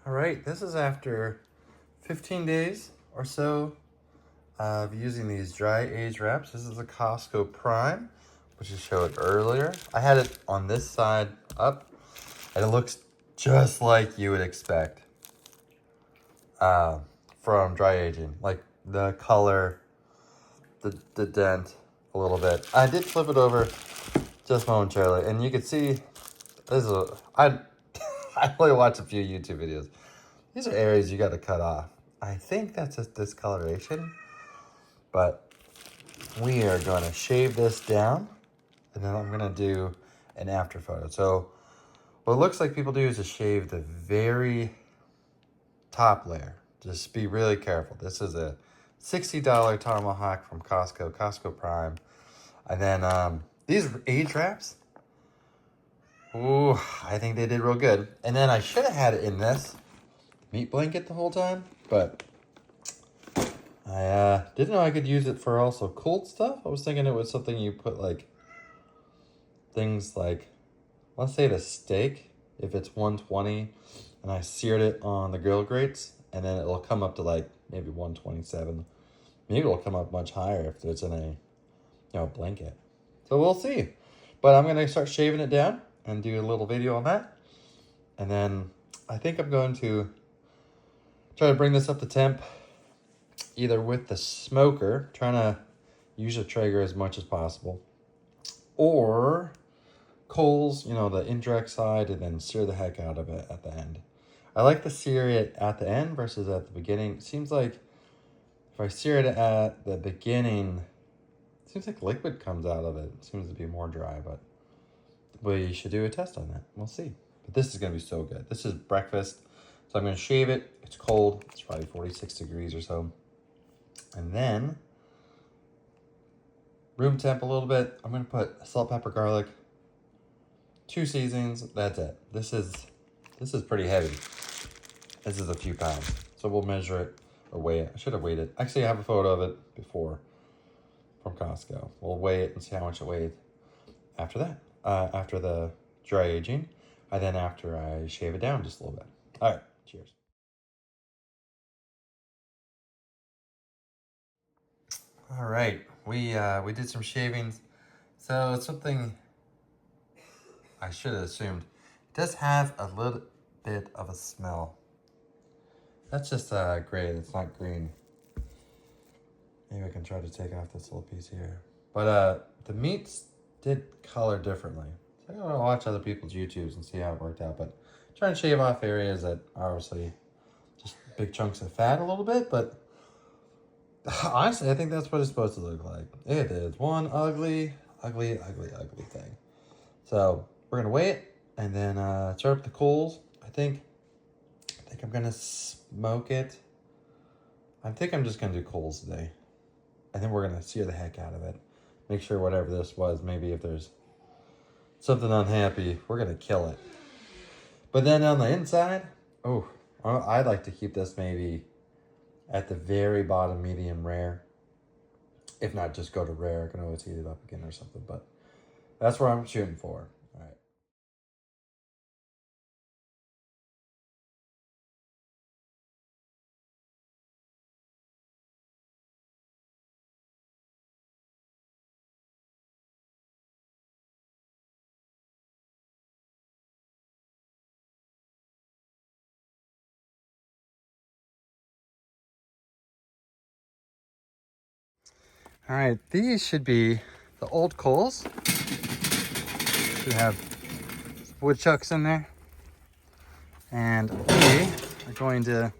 All right, this is after 15 days or so of using these dry aged wraps. This is a Costco Prime, which I showed earlier. I had it on this side up, and it looks just like you would expect from dry aging. Like the color, the dent a little bit. I did flip it over just momentarily, and you can see this is I only watched a few YouTube videos. These are areas you got to cut off. I think that's just discoloration, but we are going to shave this down, and then I'm going to do an after photo. So what it looks like people do is just shave the very top layer. Just be really careful. This is a $60 tomahawk from Costco Prime. And then these age wraps, ooh, I think they did real good. And then I should have had it in this meat blanket the whole time, but I didn't know I could use it for also cold stuff. I was thinking it was something you put like things like, let's say the steak, if it's 120 and I seared it on the grill grates, and then it'll come up to like maybe 127. Maybe it'll come up much higher if it's in a blanket. So we'll see. But I'm going to start shaving it down and do a little video on that. And then I think I'm going to try to bring this up to temp either with the smoker, trying to use the Traeger as much as possible, or coals, the indirect side, and then sear the heck out of it at the end. I like to sear it at the end versus at the beginning. It seems like if I sear it at the beginning, it seems like liquid comes out of it. It seems to be more dry, but we should do a test on that. We'll see. But this is going to be so good. This is breakfast. So I'm going to shave it. It's cold. It's probably 46 degrees or so. And then room temp a little bit. I'm going to put salt, pepper, garlic, 2 seasonings. That's it. This is pretty heavy. This is a few pounds. So we'll measure it or weigh it. I should have weighed it. Actually, I have a photo of it before from Costco. We'll weigh it and see how much it weighed after that. After the dry aging. And then after I shave it down just a little bit. All right. Cheers. All right. We did some shavings. So it's something I should have assumed. It does have a little bit of a smell. That's just gray. It's not green. Maybe I can try to take off this little piece here. But the meats did color differently. So I'm gonna watch other people's YouTubes and see how it worked out. But trying to shave off areas that are obviously just big chunks of fat a little bit. But honestly, I think that's what it's supposed to look like. It is one ugly thing. So we're gonna weigh it and then start up the coals. I think I'm gonna smoke it. I think I'm just gonna do coals today. And then we're gonna sear the heck out of it. Make sure whatever this was, maybe if there's something unhappy, we're gonna kill it. But then on the inside, I'd like to keep this maybe at the very bottom, medium rare. If not, just go to rare. I can always heat it up again or something. But that's where I'm shooting for. All right. All right, these should be the old coals. Should have woodchucks in there. And we are going to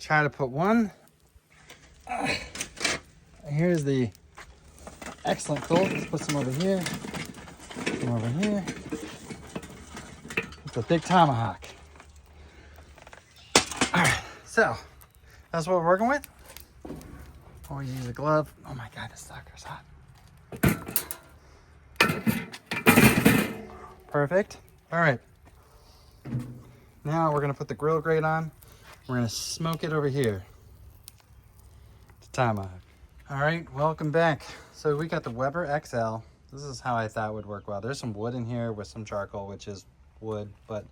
try to put one. Here's the excellent coal. Let's put some over here. Some over here. It's a big tomahawk. All right, so that's what we're working with. Or use a glove. Oh my God, this sucker's hot. Perfect. All right. Now we're gonna put the grill grate on. We're gonna smoke it over here. It's tomahawk. All right, welcome back. So we got the Weber XL. This is how I thought would work well. There's some wood in here with some charcoal, which is wood, but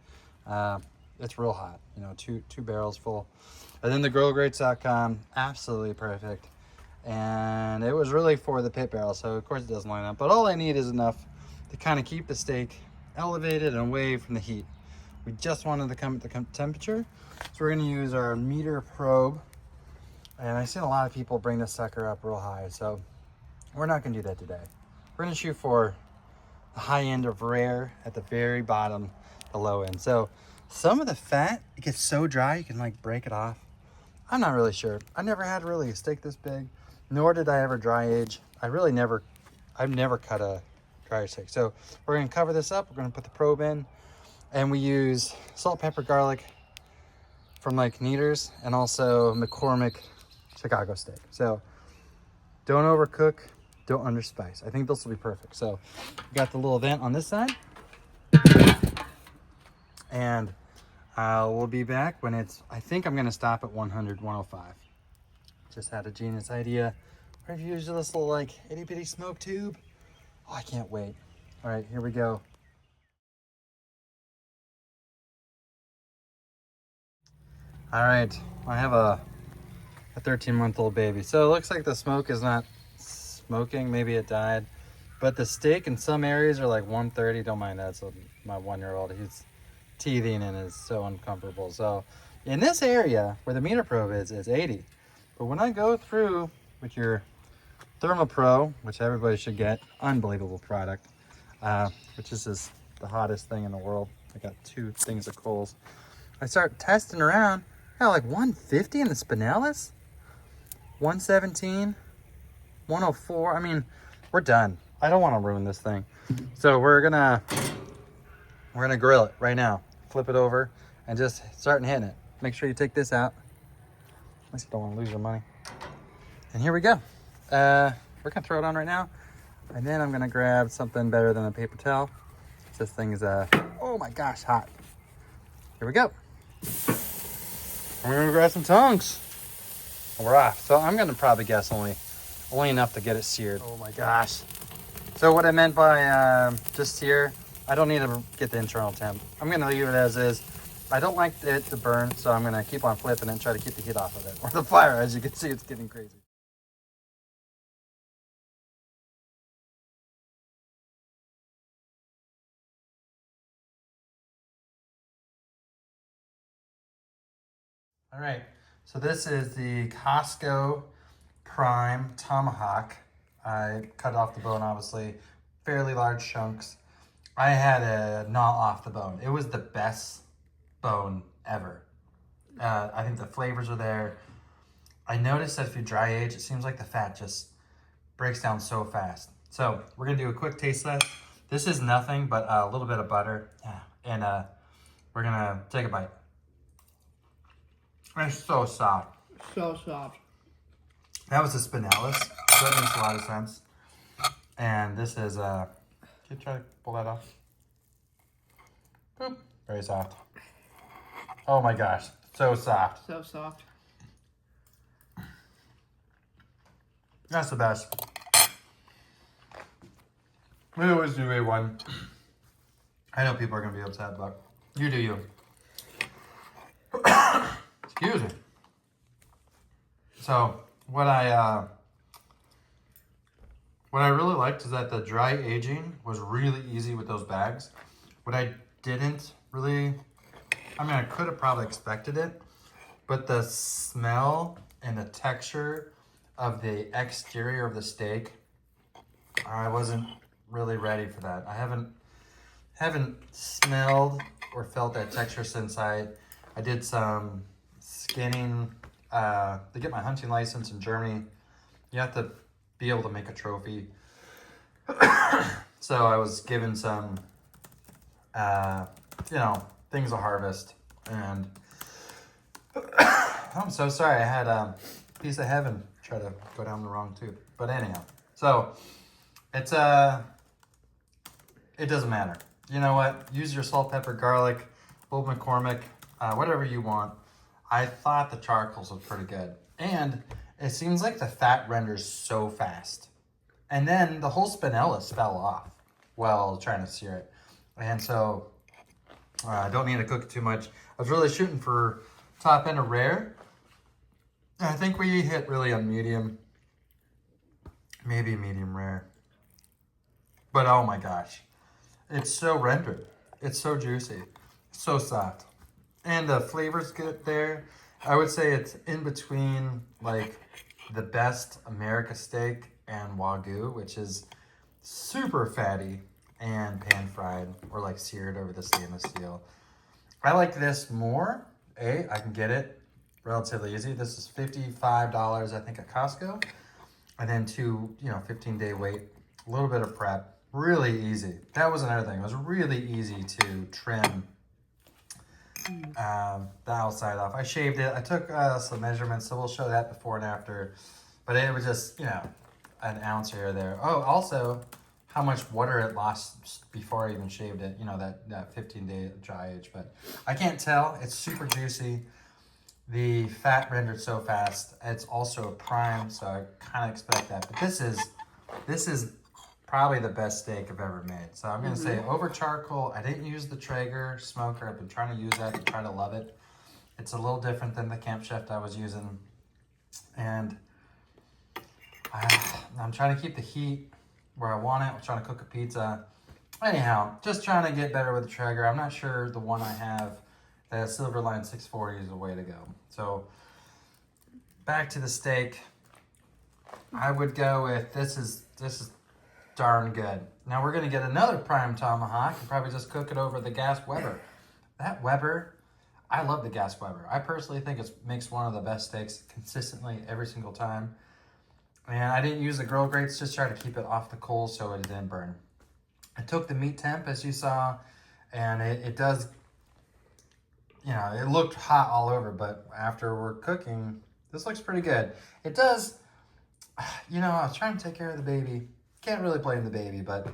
it's real hot. You know, two barrels full. And then the grillgrates.com, absolutely perfect. And it was really for the pit barrel, so of course it doesn't line up. But all I need is enough to kind of keep the steak elevated and away from the heat. We just wanted to come at the temperature. So we're gonna use our meter probe. And I've seen a lot of people bring this sucker up real high, so we're not gonna do that today. We're gonna shoot for the high end of rare at the very bottom, the low end. So some of the fat, it gets so dry you can like break it off. I'm not really sure. I never had really a steak this big, nor did I ever dry age. I've never cut a dry steak. So we're gonna cover this up. We're gonna put the probe in, and we use salt, pepper, garlic from like Neaters and also McCormick Chicago steak. So don't overcook, don't underspice. I think this will be perfect. So we got the little vent on this side, and we'll be back when I think I'm gonna stop at 100, 105. Just had a genius idea. We've used this little like itty bitty smoke tube. Oh, I can't wait. All right, here we go. All right, I have a 13-month-old baby. So it looks like the smoke is not smoking. Maybe it died. But the steak in some areas are like 130. Don't mind that. So my 1-year-old, he's teething and is so uncomfortable. So in this area where the meter probe is, it's 80. But when I go through with your ThermoPro, which everybody should get, unbelievable product, which is just the hottest thing in the world. I got 2 things of coals. I start testing around. Yeah, like 150 in the Spinalis, 117, 104. I mean, we're done. I don't want to ruin this thing. So we're gonna grill it right now. Flip it over and just start hitting it. Make sure you take this out. At least you don't want to lose your money. And here we go. We're gonna throw it on right now. And then I'm gonna grab something better than a paper towel. This thing is, oh my gosh, hot. Here we go. I'm gonna grab some tongs. We're off. So I'm gonna probably guess only enough to get it seared. Oh my gosh. So what I meant by just sear, I don't need to get the internal temp. I'm gonna leave it as is. I don't like it to burn, so I'm gonna keep on flipping and try to keep the heat off of it. Or the fire, as you can see, it's getting crazy. All right, so this is the Costco Prime Tomahawk. I cut off the bone, obviously, fairly large chunks. I had to gnaw off the bone. It was the best bone ever. I think the flavors are there. I noticed that if you dry age, it seems like the fat just breaks down so fast. So we're gonna do a quick taste test. This is nothing but a little bit of butter, and we're gonna take a bite. It's so soft. So soft. That was a Spinalis. So that makes a lot of sense. And this is can you try to pull that off? Boop. Very soft. Oh my gosh. So soft. So soft. That's the best. We always do A1. I know people are gonna be upset, but you do you. Excuse me. So what I really liked is that the dry aging was really easy with those bags. What I didn't really, I mean, I could have probably expected it, but the smell and the texture of the exterior of the steak, I wasn't really ready for that. I haven't smelled or felt that texture since I did some skinning to get my hunting license in Germany. You have to be able to make a trophy. So I was given some, things to harvest. And I'm so sorry. I had a piece of heaven try to go down the wrong tube. But anyhow, so it's it doesn't matter. You know what? Use your salt, pepper, garlic, Old McCormick, whatever you want. I thought the charcoals was pretty good. And it seems like the fat renders so fast. And then the whole Spinalis fell off while trying to sear it. And so I don't need to cook it too much. I was really shooting for top end of rare. I think we hit really on medium, maybe medium rare. But oh my gosh, it's so rendered. It's so juicy, so soft. And the flavor's good there. I would say it's in between like the best America steak and Wagyu, which is super fatty and pan fried or like seared over the stainless steel. I like this more. I can get it relatively easy. This is $55, I think, at Costco. And then 15-day wait, a little bit of prep, really easy. That was another thing. It was really easy to trim the outside off. I shaved it. I took some measurements, so we'll show that before and after. But it was just, an ounce here or there. Oh, also, how much water it lost before I even shaved it. That 15-day dry age. But I can't tell. It's super juicy. The fat rendered so fast. It's also a prime, so I kind of expect that. But this is probably the best steak I've ever made. So I'm going to say over charcoal. I didn't use the Traeger smoker. I've been trying to use that and try to love it. It's a little different than the Camp Chef I was using. And I'm trying to keep the heat where I want it. I'm trying to cook a pizza. Anyhow, just trying to get better with the Traeger. I'm not sure the one I have, the Silverline 640, is the way to go. So back to the steak. I would go with this is darn good. Now we're gonna get another prime tomahawk and probably just cook it over the gas Weber. That Weber, I love the gas Weber. I personally think it makes one of the best steaks consistently every single time. And I didn't use the grill grates, just try to keep it off the coals so it didn't burn. I took the meat temp, as you saw, and it does, it looked hot all over, but after we're cooking, this looks pretty good. It does, I was trying to take care of the baby. Can't really blame the baby, but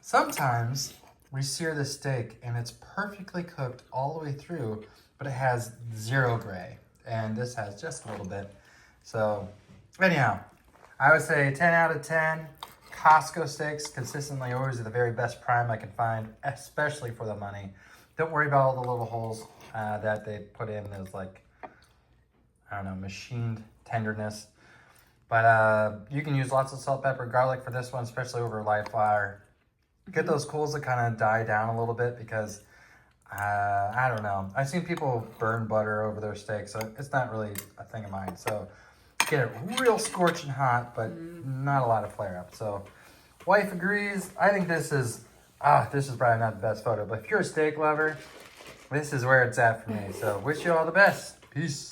sometimes we sear the steak and it's perfectly cooked all the way through, but it has 0 gray, and this has just a little bit. So anyhow, I would say 10 out of 10. Costco steaks consistently always are the very best prime I can find, especially for the money. Don't worry about all the little holes that they put in as machined tenderness. But you can use lots of salt, pepper, garlic for this one, especially over live fire. Get those coals to kind of die down a little bit because, I don't know. I've seen people burn butter over their steak, so it's not really a thing of mine. So get it real scorching hot, but not a lot of flare up. So wife agrees. I think this is probably not the best photo, but if you're a steak lover, this is where it's at for me. So wish you all the best. Peace.